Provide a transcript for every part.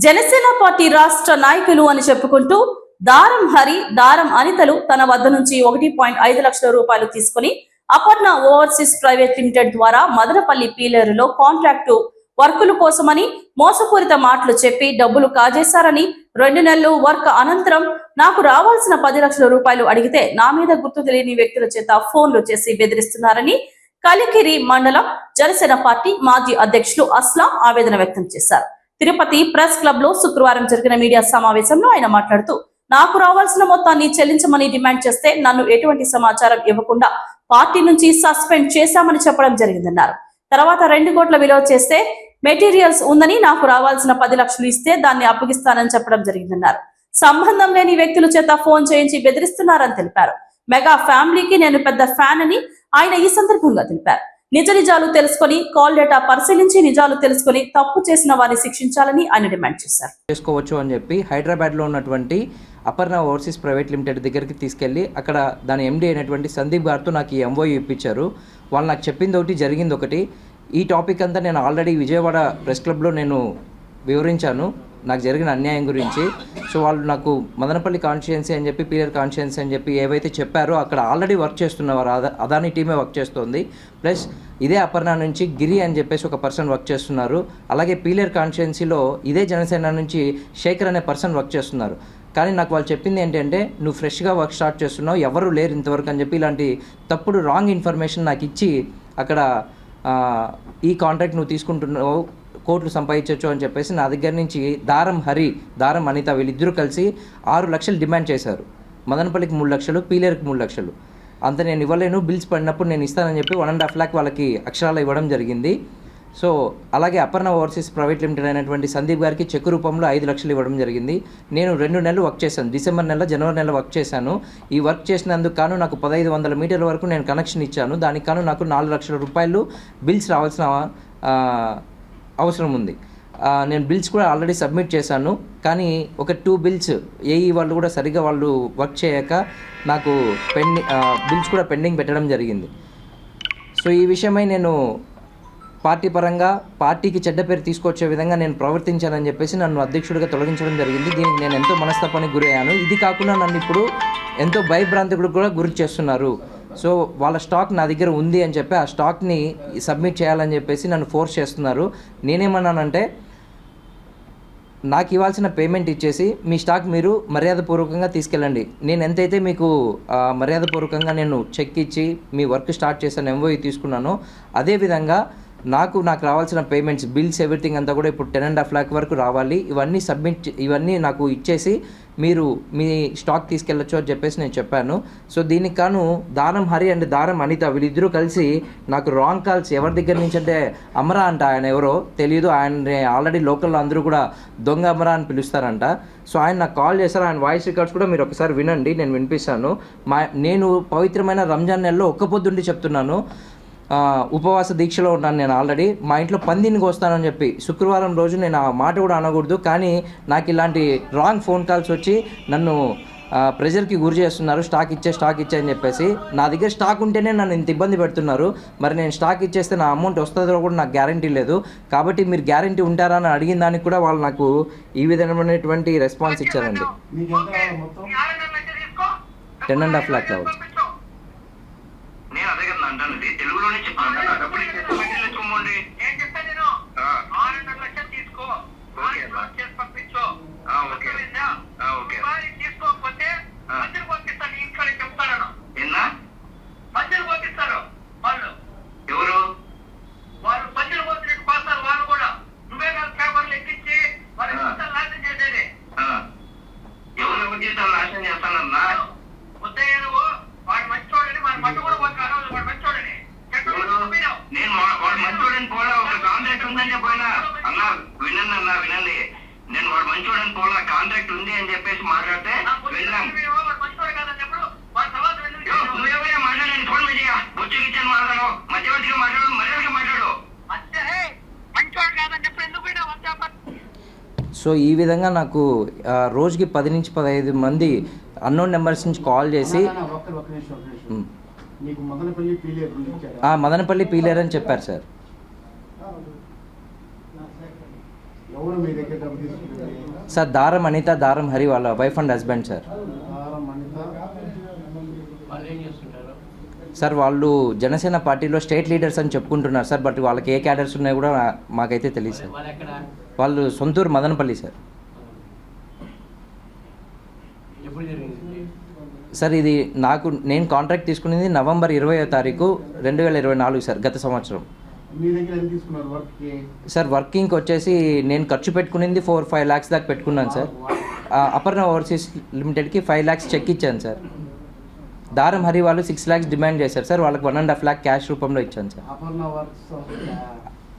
Janasena party రాష్ట్ర నాయకులు అని చెప్పుకుంటూ దారం హరి, దారం అనితలు తన వద్ద నుంచి 1.5 లక్షల రూపాయలు తీసుకుని అపర్ణ ఓవర్సీస్ ప్రైవేట్ లిమిటెడ్ ద్వారా మదనపల్లి పీలేరులో కాంట్రాక్టు వర్కుల కోసమని మోసపూరిత మాటలు చెప్పి డబ్బులు కాజేశారని 2 నెలలు వర్క్ అనంతరం నాకు రావాల్సిన 10 లక్షల రూపాయలు అడిగితే నా మీద గుర్తు తెలియని వ్యక్తుల చేత ఫోన్లు చేసి బెదిరిస్తున్నారని కలికిరి మండలం జనసేన పార్టీ మాజీ అధ్యక్షులు అస్లాం ఆవేదన వ్యక్తం చేశారు. తిరుపతి ప్రెస్ క్లబ్ లో శుక్రవారం జరిగిన మీడియా సమావేశంలో ఆయన మాట్లాడుతూ నాకు రావాల్సిన మొత్తాన్ని చెల్లించమని డిమాండ్ చేస్తే నన్ను ఎటువంటి సమాచారం ఇవ్వకుండా పార్టీ నుంచి సస్పెండ్ చేశామని చెప్పడం జరిగిందన్నారు. తర్వాత 2 కోట్ల విలువ చేస్తే మెటీరియల్స్ ఉందని నాకు రావాల్సిన 10 లక్షలు ఇస్తే దాన్ని అప్పగిస్తానని చెప్పడం జరిగిందన్నారు. సంబంధం లేని వ్యక్తుల చేత ఫోన్ చేయించి బెదిరిస్తున్నారని తెలిపారు. మెగా ఫ్యామిలీకి నేను పెద్ద ఫ్యాన్ అని ఆయన ఈ సందర్భంగా తెలిపారు. నిజాలు తెలుసుకొని కాల్ డేటా పరిశీలించి నిజాలు తెలుసుకొని తప్పు చేసిన వారిని శిక్షించాలని ఆయన డిమాండ్ చేశారు. చేసుకోవచ్చు అని చెప్పి హైదరాబాద్లో ఉన్నటువంటి అపర్ణ ఓవర్సీస్ ప్రైవేట్ లిమిటెడ్ దగ్గరికి తీసుకెళ్ళి అక్కడ దాని ఎండీ అయినటువంటి సందీప్ గారితో నాకు ఈ ఎంఓయూ ఇప్పించారు. వాళ్ళు నాకు చెప్పింది ఒకటి, జరిగింది ఒకటి. ఈ టాపిక్ అంతా నేను ఆల్రెడీ విజయవాడ ప్రెస్ క్లబ్లో నేను వివరించాను నాకు జరిగిన అన్యాయం గురించి. సో వాళ్ళు నాకు మదనపల్లి కాన్స్టిట్యుయెన్సీ అని చెప్పి, పీలేరు కాన్స్టిట్యుయెన్సీ అని చెప్పి ఏవైతే చెప్పారో అక్కడ ఆల్రెడీ వర్క్ చేస్తున్నవారు అదాని టీమే వర్క్ చేస్తుంది. ప్లస్ ఇదే అపర్ణ నుంచి గిరి అని చెప్పేసి ఒక పర్సన్ వర్క్ చేస్తున్నారు. అలాగే పీలేరు కాన్స్టిట్యుయెన్సీలో ఇదే జనసేన నుంచి శేఖర్ అనే పర్సన్ వర్క్ చేస్తున్నారు. కానీ నాకు వాళ్ళు చెప్పింది ఏంటంటే, నువ్వు ఫ్రెష్గా వర్క్ స్టార్ట్ చేస్తున్నావు, ఎవరు లేరు ఇంతవరకు అని చెప్పి ఇలాంటి తప్పుడు రాంగ్ ఇన్ఫర్మేషన్ నాకు ఇచ్చి అక్కడ ఈ కాంట్రాక్ట్ నువ్వు తీసుకుంటున్నావు, కోట్లు సంపాదించవచ్చు అని చెప్పేసి నా దగ్గర నుంచి దారం హరి, దారం అనిత వీళ్ళిద్దరూ కలిసి 6 లక్షలు డిమాండ్ చేశారు. మదనపల్లికి 3 లక్షలు, పీలేరుకి 3 లక్షలు. అంత నేను ఇవ్వలేను, బిల్స్ పడినప్పుడు నేను ఇస్తానని చెప్పి 1.5 lakh వాళ్ళకి అక్షరాలు ఇవ్వడం జరిగింది. సో అలాగే అపర్ణ ఓవర్సీస్ ప్రైవేట్ లిమిటెడ్ అయినటువంటి సందీప్ గారికి చెక్ రూపంలో 5 లక్షలు ఇవ్వడం జరిగింది. నేను 2 నెలలు వర్క్ చేశాను, డిసెంబర్ నెల, జనవరి నెల వర్క్ చేశాను. ఈ వర్క్ చేసినందుకు కాను నాకు 1500 మీటర్ల వరకు నేను కనెక్షన్ ఇచ్చాను. దానికి కాను నాకు 4 లక్షల రూపాయలు బిల్స్ రావాల్సిన అవసరం ఉంది. నేను బిల్స్ కూడా ఆల్రెడీ సబ్మిట్ చేశాను. కానీ ఒక 2 బిల్స్ ఏఈ వాళ్ళు కూడా సరిగ్గా వాళ్ళు వర్క్ చేయక నాకు బిల్స్ కూడా పెండింగ్ పెట్టడం జరిగింది. సో ఈ విషయమై నేను పార్టీ పరంగా పార్టీకి చెడ్డ పేరు తీసుకొచ్చే విధంగా నేను ప్రవర్తించానని చెప్పేసి నన్ను అధ్యక్షుడిగా తొలగించడం జరిగింది. దీనికి నేను ఎంతో మనస్తాపానికి గురయ్యాను. ఇది కాకుండా నన్ను ఇప్పుడు ఎంతో భయభ్రాంతికి కూడా గురి చేస్తున్నారు. సో వాళ్ళ స్టాక్ నా దగ్గర ఉంది అని చెప్పి ఆ స్టాక్ని సబ్మిట్ చేయాలని చెప్పేసి నన్ను ఫోర్స్ చేస్తున్నారు. నేనేమన్నానంటే, నాకు ఇవ్వాల్సిన పేమెంట్ ఇచ్చేసి మీ స్టాక్ మీరు మర్యాదపూర్వకంగా తీసుకెళ్ళండి. నేను ఎంతైతే మీకు మర్యాదపూర్వకంగా నేను చెక్ ఇచ్చి మీ వర్క్ స్టార్ట్ చేశాను, ఎంఓఈ తీసుకున్నానో అదేవిధంగా నాకు రావాల్సిన పేమెంట్స్, బిల్స్, ఎవ్రీథింగ్ అంతా కూడా ఇప్పుడు 10.5 lakh వరకు రావాలి. ఇవన్నీ నాకు ఇచ్చేసి మీరు మీ స్టాక్ తీసుకెళ్ళచ్చు అని చెప్పేసి నేను చెప్పాను. సో దీనికి కాను దారం హరి అండ్ దారం అనిత వీళ్ళిద్దరూ కలిసి నాకు రాంగ్ కాల్స్, ఎవరి దగ్గర నుంచి అంటే అమరా అంట, ఆయన ఎవరో తెలియదు, ఆయన ఆల్రెడీ లోకల్లో అందరూ కూడా దొంగ అమరా అని పిలుస్తారంట. సో ఆయన నాకు కాల్ చేశారు. ఆయన వాయిస్ రికార్డ్స్ కూడా మీరు ఒకసారి వినండి, నేను వినిపిస్తాను. నేను పవిత్రమైన రంజాన్ నెలలో ఒక్క పొద్దుండి చెప్తున్నాను, ఉపవాస దీక్షలో ఉన్నాను నేను ఆల్రెడీ. మా ఇంట్లో పందిని కోస్తానని చెప్పి శుక్రవారం రోజు నేను ఆ మాట కూడా అనకూడదు, కానీ నాకు ఇలాంటి రాంగ్ ఫోన్ కాల్స్ వచ్చి నన్ను ప్రెజర్కి గురి చేస్తున్నారు. స్టాక్ ఇచ్చే అని చెప్పేసి. నా దగ్గర స్టాక్ ఉంటేనే నన్ను ఇంత ఇబ్బంది పెడుతున్నారు. మరి నేను స్టాక్ ఇచ్చేస్తే నా అమౌంట్ వస్తుందో కూడా నాకు గ్యారంటీ లేదు. కాబట్టి మీరు గ్యారంటీ ఉంటారా అని అడిగిన దానికి కూడా వాళ్ళు నాకు ఈ విధమైనటువంటి రెస్పాన్స్ ఇచ్చారండి. 10.5 lakh అవ్వచ్చు. తెలుగులోనే చెప్పాను. డబ్బులు ఇచ్చేసుకోండి. నేను చెప్పాను, నేను 6.5 లక్షలు తీసుకో, పంపించు. తీసుకోకపోతే మందులు పంపిస్తాను, ఇంట్లో చెప్తాను. ఎన్నా మందులు పంపిస్తారు వాళ్ళు. ఎవరు వాళ్ళు? మందులు పంపినట్టు పోస్తారు వాళ్ళు కూడా. నువ్వే కాదు పేపర్లు ఎక్కించి వాళ్ళ జీవితాలు నాశనం చేసేది. ఎవరు జీవితాలు నాశనం చేస్తానన్నా? ఉదయం నువ్వు వాడు మంచోడని మన మట్టు కూడా పోతున్నారు. వాడు మంచోడని నేను వాడు మంచోడని పోలా, ఒక కాంట్రాక్ట్ ఉందని చెప్పినా అన్నా. వినండి, నేను వాడు మంచోడని పోలా, కాంట్రాక్ట్ ఉంది అని చెప్పేసి మాట్లాడితే వెళ్ళాం. నువ్వేమైనా మాట్లాడండి, ఫోన్ మీద బొచ్చు ఇచ్చాను మాట్లాడు, మధ్యవర్తిగా మాట్లాడు, మర్యాదగా మాట్లాడు. మంచోడు కాదని చెప్పి ఎందుకు పోయినా. సో ఈ విధంగా నాకు రోజుకి 10 నుంచి 15 మంది అన్నోన్ నెంబర్స్ నుంచి కాల్ చేసి మదనపల్లి పీలేరు అని చెప్పారు సార్. సార్ దారం అనిత, దారం హరి వాళ్ళ wife and husband sir. Sir వాళ్ళు జనసేన పార్టీలో స్టేట్ లీడర్స్ అని చెప్పుకుంటున్నారు సార్. బట్ వాళ్ళకి ఏ క్యాడర్స్ ఉన్నాయో కూడా మాకైతే తెలియదు సార్. వాళ్ళు సొంతూరు మదనపల్లి సార్. సార్ ఇది నేను కాంట్రాక్ట్ తీసుకునేది నవంబర్ 20వ తారీఖు 2024 సార్, గత సంవత్సరం. సార్ వర్కింగ్కి వచ్చేసి నేను ఖర్చు పెట్టుకునేది 4-5 lakhs దాకా పెట్టుకున్నాను సార్. అపర్ణ ఓవర్సీస్ లిమిటెడ్కి 5 lakhs చెక్ ఇచ్చాను సార్. దారం హరి వాళ్ళు 6 lakhs డిమాండ్ చేశారు సార్. వాళ్ళకి 1.5 lakh క్యాష్ రూపంలో ఇచ్చాను sir.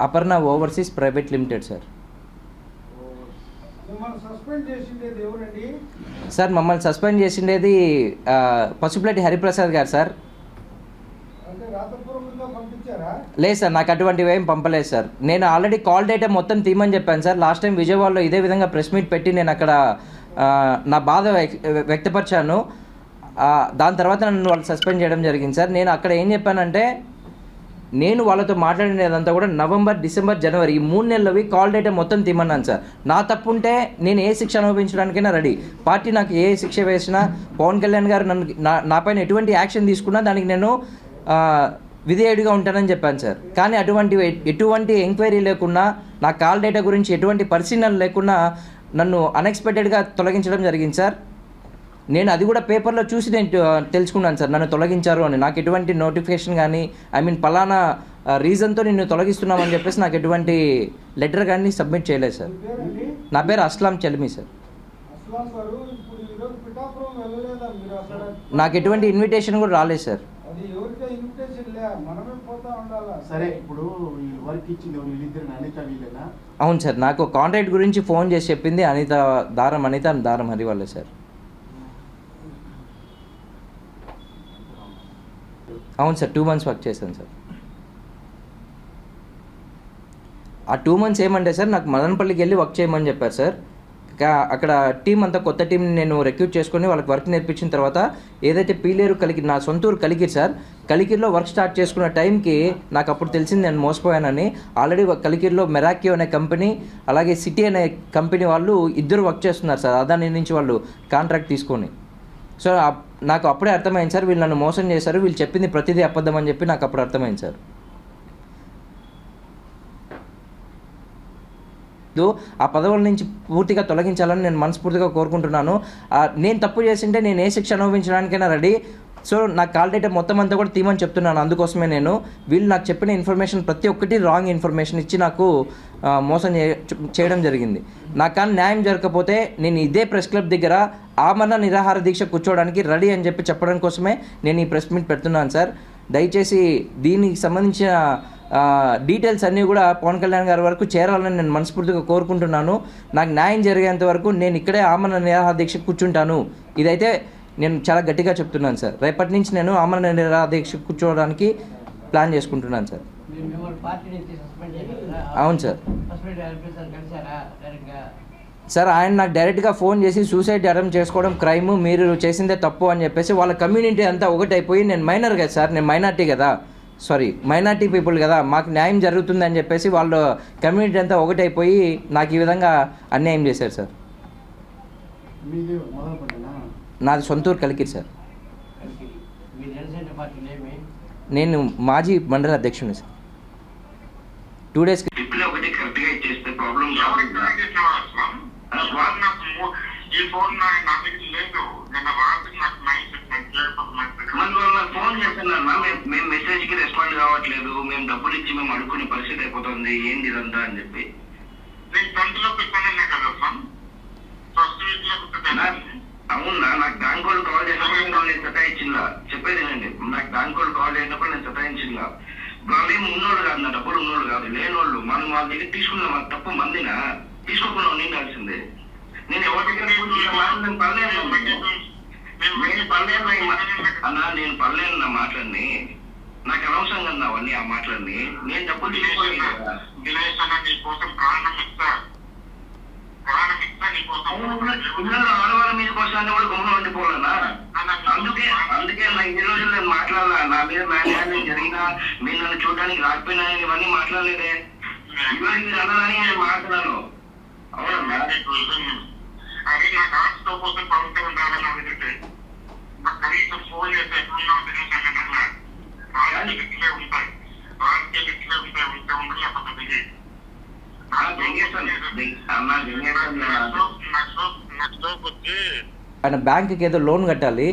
Aparna overseas private limited sir. Sir మమ్మల్ని సస్పెండ్ చేసిండేది పసుపులేటి హరిప్రసాద్ గారు సార్. లేదు సార్, నాకు అటువంటివి ఏం పంపలేదు సార్. నేను ఆల్రెడీ కాల్ డేటా మొత్తం తీయమని చెప్పాను సార్. లాస్ట్ టైం విజయవాడలో ఇదే విధంగా ప్రెస్ మీట్ పెట్టి నేను అక్కడ నా బాధ వ్యక్తపరిచాను. దాని తర్వాత నన్ను వాళ్ళు సస్పెండ్ చేయడం జరిగింది సార్. నేను అక్కడ ఏం చెప్పానంటే, నేను వాళ్ళతో మాట్లాడినదంతా కూడా నవంబర్, డిసెంబర్, జనవరి ఈ 3 నెలలవి కాల్ డేటా మొత్తం తీయమన్నాను సార్. నా తప్పుంటే నేను ఏ శిక్ష అనుభవించడానికైనా రెడీ. పార్టీ నాకు ఏ శిక్ష వేసినా, పవన్ కళ్యాణ్ గారు నన్ను నాపైన ఎటువంటి యాక్షన్ తీసుకున్నా దానికి నేను విధేయుడిగా ఉంటానని చెప్పాను సార్. కానీ ఎటువంటి ఎంక్వైరీ లేకుండా, నా కాల్ డేటా గురించి ఎటువంటి పరిశీలన లేకుండా నన్ను అన్ఎక్స్పెక్టెడ్గా తొలగించడం జరిగింది సార్. నేను అది కూడా పేపర్లో చూసి నేను తెలుసుకున్నాను సార్ నన్ను తొలగించారు అని. నాకు ఎటువంటి నోటిఫికేషన్ కానీ, పలానా రీజన్తో నిన్ను తొలగిస్తున్నామని చెప్పేసి నాకు ఎటువంటి లెటర్ కానీ సబ్మిట్ చేయలేదు సార్. నా పేరు అస్లాం చలిమి సార్. నాకు ఎటువంటి ఇన్విటేషన్ కూడా రాలేదు సార్. అవును సార్, నాకు కాంట్రాక్ట్ గురించి ఫోన్ చేసి చెప్పింది దారం అనిత అండ్ దారం హరి వాళ్ళే సార్. అవును సార్, 2 months వర్క్ చేశాను సార్. ఆ 2 months ఏమంటే సార్, నాకు మదనపల్లికి వెళ్ళి వర్క్ చేయమని చెప్పారు సార్. అక్కడ టీం అంతా కొత్త టీంని నేను రిక్రూట్ చేసుకొని వాళ్ళకి వర్క్ నేర్పించిన తర్వాత ఏదైతే పీలేరు కలికిరి, నా సొంతూరు కలికిరి సార్, కలికిరిలో వర్క్ స్టార్ట్ చేసుకున్న టైంకి నాకు అప్పుడు తెలిసింది నేను మోసపోయానని. ఆల్రెడీ కలికిరిలో మెరాక్యో అనే కంపెనీ, అలాగే సిటీ అనే కంపెనీ వాళ్ళు ఇద్దరు వర్క్ చేస్తున్నారు సార్, అదాని నుంచి వాళ్ళు కాంట్రాక్ట్ తీసుకొని. సో నాకు అప్పుడే అర్థమైంది సార్, వీళ్ళు నన్ను మోసం చేశారు, వీళ్ళు చెప్పింది ప్రతిదీ అబద్ధం అని చెప్పి నాకు అప్పుడు అర్థమైంది సార్. ఆ పదవుల నుంచి పూర్తిగా తొలగించాలని నేను మనస్ఫూర్తిగా కోరుకుంటున్నాను. నేను తప్పు చేసింటే నేను ఏ శిక్ష అనుభవించడానికైనా రెడీ. సో నా కాల్ డేటా మొత్తం అంతా కూడా తీయమని చెప్తున్నాను. అందుకోసమే వీళ్ళు నాకు చెప్పిన ఇన్ఫర్మేషన్ ప్రతి ఒక్కటి రాంగ్ ఇన్ఫర్మేషన్ ఇచ్చి నాకు మోసం చేయడం జరిగింది. నాకు కానీ న్యాయం జరగకపోతే నేను ఇదే ప్రెస్ క్లబ్ దగ్గర ఆమరణ నిరాహార దీక్ష కూర్చోవడానికి రెడీ అని చెప్పడం కోసమే నేను ఈ ప్రెస్ మీట్ పెడుతున్నాను సార్. దయచేసి దీనికి సంబంధించిన డీటెయిల్స్ అన్నీ కూడా పవన్ కళ్యాణ్ గారి వరకు చేరాలని నేను మనస్ఫూర్తిగా కోరుకుంటున్నాను. నాకు న్యాయం జరిగేంత వరకు నేను ఇక్కడే ఆమరణ నిరాహార దీక్ష కూర్చుంటాను. ఇదైతే నేను చాలా గట్టిగా చెప్తున్నాను సార్. రేపటి నుంచి నేను ఆమరణ నిరాహార దీక్ష కూర్చోవడానికి ప్లాన్ చేసుకుంటున్నాను సార్. అవును సార్. సార్ ఆయన నాకు డైరెక్ట్గా ఫోన్ చేసి సూసైడ్ అటెంప్ట్ చేసుకోవడం క్రైమ్, మీరు చేసిందే తప్పు అని చెప్పేసి వాళ్ళ కమ్యూనిటీ అంతా ఒకటైపోయి, నేను మైనర్ కదా సార్, నేను మైనార్టీ కదా, మైనార్టీ పీపుల్ కదా, మాకు న్యాయం జరుగుతుంది అని చెప్పేసి వాళ్ళ కమ్యూనిటీ అంతా ఒకటైపోయి నాకు ఈ విధంగా అన్యాయం చేశారు సార్. నాది సొంతూరు కలికిరి సార్. నేను మాజీ మండల అధ్యక్షుడిని సార్. 2 days ఫోన్ చేస్తున్నా, మేము మెసేజ్ కి రెస్పాండ్ కావట్లేదు, మేము డబ్బులు ఇచ్చి మేము అడుక్కునే పరిస్థితి అయిపోతుంది, ఏంది ఇదంతా అని చెప్పి. అవునా, నాకు బ్యాంక్ వాళ్ళు కాల్ చేసినప్పుడు నేను సతాయించిందా చెప్పేదేనండి. నాకు బ్యాంక్ వాళ్ళు కాల్ చేసినప్పుడు నేను సతాయించిందా. వాళ్ళేం ఉన్నోళ్ళు కాదు, నా డబ్బులు ఉన్నోళ్ళు కాదు, లేనోళ్ళు. మనం వాళ్ళ దగ్గర తీసుకున్నాం, అది తప్పు మందినా తీసుకోకుండా ఉండాల్సిందే. నేను ఎవరి దగ్గర నేను పర్లేను నా మాటలన్నీ, నాకు అనవసరంగా అవన్నీ ఆ మాటలన్నీ. నేను డబ్బులు తీసుకోవాలి కదా, ఆడవాళ్ళ మీద కోసాన్ని కూడా గుమ్మలు ఉండిపోవాలన్నా. అందుకే నా ఇన్ని రోజులు నేను మాట్లాడాలా, నా మీద న్యాయం జరిగినా, మీరు నన్ను చూడడానికి రాకపోయినా ఇవన్నీ మాట్లాడలేదే. ఇవన్నీ మీరు అన్నదని నేను మాట్లాడాను. అవునమ్మా. అది నా డాక్టర్ కోసం ప్రభుత్వం ఉండాలని అడిగితే నాకు కనీసం ఫోన్ చేస్తే ఎట్లున్నావు తెలియదు రాజకీయ ఇట్లే ఉంటాయి ఉంటే ఉండదు అప్పుడు దిగి నాకు వచ్చి ఆయన బ్యాంకుకి ఏదో లోన్ కట్టాలి.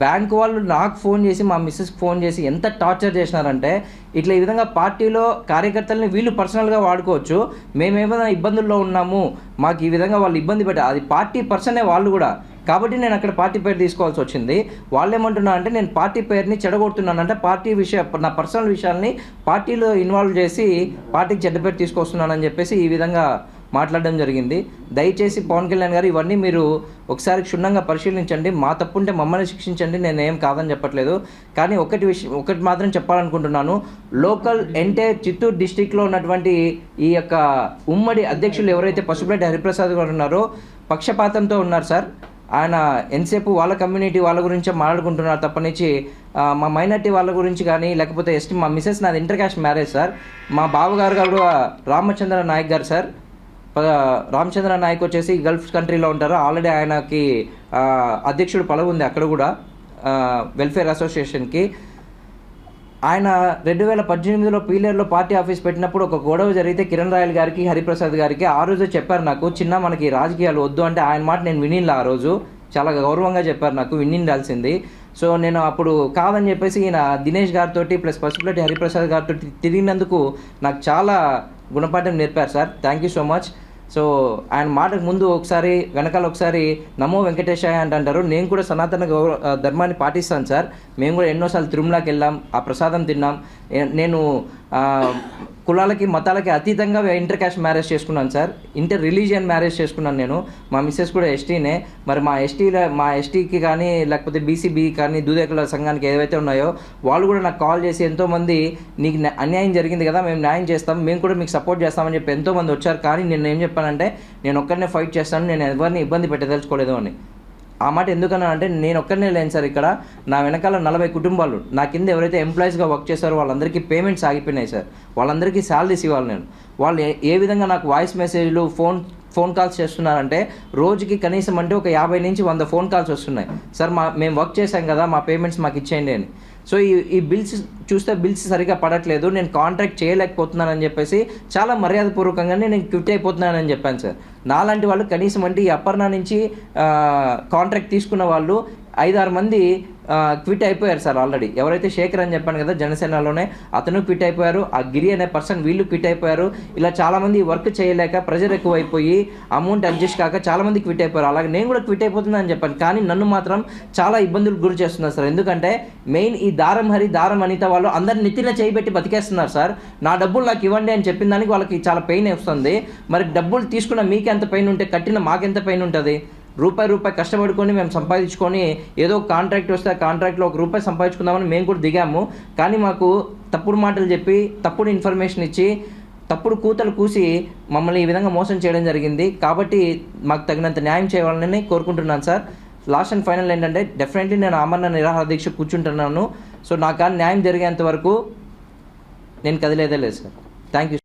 బ్యాంకు వాళ్ళు నాకు ఫోన్ చేసి మా మిస్సెస్కి ఫోన్ చేసి ఎంత టార్చర్ చేసినారంటే, ఇట్లా ఈ విధంగా పార్టీలో కార్యకర్తలని వీళ్ళు పర్సనల్గా వాడుకోవచ్చు, మేమేమైనా ఇబ్బందుల్లో ఉన్నాము, మాకు ఈ విధంగా వాళ్ళు ఇబ్బంది పెట్టారు, అది పార్టీ పర్సనే వాళ్ళు కూడా, కాబట్టి నేను అక్కడ పార్టీ పేరు తీసుకోవాల్సి వచ్చింది. వాళ్ళు ఏమంటున్నా అంటే నేను పార్టీ పేరుని చెడగొడుతున్నానంటే పార్టీ నా పర్సనల్ విషయాల్ని పార్టీలో ఇన్వాల్వ్ చేసి పార్టీకి చెడ్డ పేరు తీసుకొస్తున్నానని చెప్పేసి ఈ విధంగా మాట్లాడడం జరిగింది. దయచేసి పవన్ కళ్యాణ్ గారు ఇవన్నీ మీరు ఒకసారి క్షుణ్ణంగా పరిశీలించండి. మా తప్పుంటే మమ్మల్ని శిక్షించండి, నేనేం కాదని చెప్పట్లేదు. కానీ ఒకటి మాత్రం చెప్పాలనుకుంటున్నాను, లోకల్ ఎంటైర్ చిత్తూరు డిస్టిక్లో ఉన్నటువంటి ఈ యొక్క ఉమ్మడి అధ్యక్షులు ఎవరైతే పసుపులేటి హరిప్రసాద్ గారు ఉన్నారో పక్షపాతంతో ఉన్నారు సార్. ఆయన ఎంతసేపు వాళ్ళ కమ్యూనిటీ వాళ్ళ గురించే మాట్లాడుకుంటున్నారు తప్పనిచ్చి మా మైనార్టీ వాళ్ళ గురించి కానీ లేకపోతే ఎస్టీ మా మిసెస్ నాది ఇంటర్ కాస్ట్ మ్యారేజ్ సార్. మా బావగారు గారు రామచంద్ర నాయక్ గారు సార్. రామచంద్ర నాయక్ వచ్చేసి గల్ఫ్ కంట్రీలో ఉంటారు. ఆల్రెడీ ఆయనకి అధ్యక్షుడు పదవి ఉంది అక్కడ కూడా వెల్ఫేర్ అసోసియేషన్కి. ఆయన 2018లో పీలేరులో పార్టీ ఆఫీస్ పెట్టినప్పుడు ఒక గొడవ జరిగితే కిరణ్ రాయల్ గారికి హరిప్రసాద్ గారికి ఆ రోజు చెప్పారు నాకు, చిన్న మనకి రాజకీయాలు వద్దు అంటే ఆయన మాట నేను వినిలా. ఆ రోజు చాలా గౌరవంగా చెప్పారు నాకు, వినిండాల్సింది. సో నేను అప్పుడు కాదని చెప్పేసి ఈయన దినేష్ గారితో ప్లస్ పసుపులేటి హరిప్రసాద్ గారితో తిరిగినందుకు నాకు చాలా గుణపాఠం నేర్పారు sir. Thank you so much. So ఆయన మాటకు ముందు ఒకసారి వెనకాల ఒకసారి నమో వెంకటేశాయ అంటారు. నేను కూడా సనాతన ధర్మాన్ని పాటిస్తాను సార్. మేము కూడా ఎన్నోసార్లు తిరుమలకి వెళ్ళాం, ఆ ప్రసాదం తిన్నాం. నేను కులాలకి మతాలకి అతీతంగా ఇంటర్ కాస్ట్ మ్యారేజ్ చేసుకున్నాను సార్. ఇంటర్ రిలీజియన్ మ్యారేజ్ చేసుకున్నాను నేను. మా మిస్సెస్ కూడా ఎస్టీనే. మరి మా ఎస్టీకి కానీ లేకపోతే బీసీబీ కానీ దూదేకుల సంఘానికి ఏవైతే ఉన్నాయో వాళ్ళు కూడా నాకు కాల్ చేసి ఎంతోమంది నీకు అన్యాయం జరిగింది కదా, మేము న్యాయం చేస్తాం, మేము కూడా మీకు సపోర్ట్ చేస్తామని చెప్పి ఎంతోమంది వచ్చారు. కానీ నేను ఏం చెప్పానంటే నేను ఒక్కరినే ఫైట్ చేస్తాను, నేను ఎవరిని ఇబ్బంది పెట్టదలుచుకోలేదు అని. ఆ మాట ఎందుకన్నా అంటే నేను ఒక్కరినే లేను సార్, ఇక్కడ నా వెనకాల 40 కుటుంబాలు, నా కింద ఎవరైతే ఎంప్లాయీస్గా వర్క్ చేస్తారో వాళ్ళందరికీ పేమెంట్స్ ఆగిపోయినాయి సార్. వాళ్ళందరికీ శాలరీస్ ఇవ్వాలి నేను. వాళ్ళు ఏ విధంగా నాకు వాయిస్ మెసేజ్లు ఫోన్ కాల్స్ చేస్తున్నారంటే రోజుకి కనీసం అంటే ఒక 50 నుంచి 100 ఫోన్ కాల్స్ వస్తున్నాయి సార్. మేము వర్క్ చేశాం కదా, మా పేమెంట్స్ మాకు ఇచ్చేయండి అని. సో ఈ బిల్స్ చూస్తే బిల్స్ సరిగా పడట్లేదు, నేను కాంట్రాక్ట్ చేయలేకపోతున్నానని చెప్పేసి చాలా మర్యాదపూర్వకంగానే నేను క్విట్ అయిపోతున్నానని చెప్పాను సార్. నాలాంటి వాళ్ళు కనీసం అంటే ఈ అపర్ణ నుంచి కాంట్రాక్ట్ తీసుకున్న వాళ్ళు 5-6 మంది క్విట్ అయిపోయారు సార్ ఆల్రెడీ. ఎవరైతే శేఖర్ అని చెప్పాను కదా జనసేనలోనే, అతను క్విట్ అయిపోయారు. ఆ గిరి అనే పర్సన్ వీళ్ళు క్విట్ అయిపోయారు. ఇలా చాలామంది వర్క్ చేయలేక ప్రెజర్ ఎక్కువైపోయి అమౌంట్ అడ్జస్ట్ కాక చాలామంది క్విట్ అయిపోయారు. అలాగే నేను కూడా క్విట్ అయిపోతుందని చెప్పాను. కానీ నన్ను మాత్రం చాలా ఇబ్బందులకు గురి చేస్తున్నారు సార్. ఎందుకంటే మెయిన్ ఈ దారం హరి దారం అనిత వాళ్ళు అందరిని నెత్తిన చేయబెట్టి బతికేస్తున్నారు సార్. నా డబ్బులు నాకు ఇవ్వండి అని చెప్పిన దానికి వాళ్ళకి చాలా పెయిన్ వస్తుంది. మరి డబ్బులు తీసుకున్న మీకు ఎంత పెయిన్ ఉంటే కట్టిన మాకెంత పెయిన్ ఉంటుంది? రూపాయి కష్టపడుకొని మేము సంపాదించుకొని ఏదో కాంట్రాక్ట్ వస్తే ఆ కాంట్రాక్ట్లో ₹1 సంపాదించుకుందామని మేము కూడా దిగాము. కానీ మాకు తప్పుడు మాటలు చెప్పి తప్పుడు ఇన్ఫర్మేషన్ ఇచ్చి తప్పుడు కూతలు కూసి మమ్మల్ని ఈ విధంగా మోసం చేయడం జరిగింది. కాబట్టి మాకు తగినంత న్యాయం చేయాలని కోరుకుంటున్నాను సార్. లాస్ట్ అండ్ ఫైనల్ ఏంటంటే డెఫినెట్లీ నేను ఆమరణ నిరాహార దీక్ష కూర్చుంటున్నాను. సో నాకు న్యాయం జరిగేంత వరకు నేను కదిలేదే లేదు సార్. Thank you.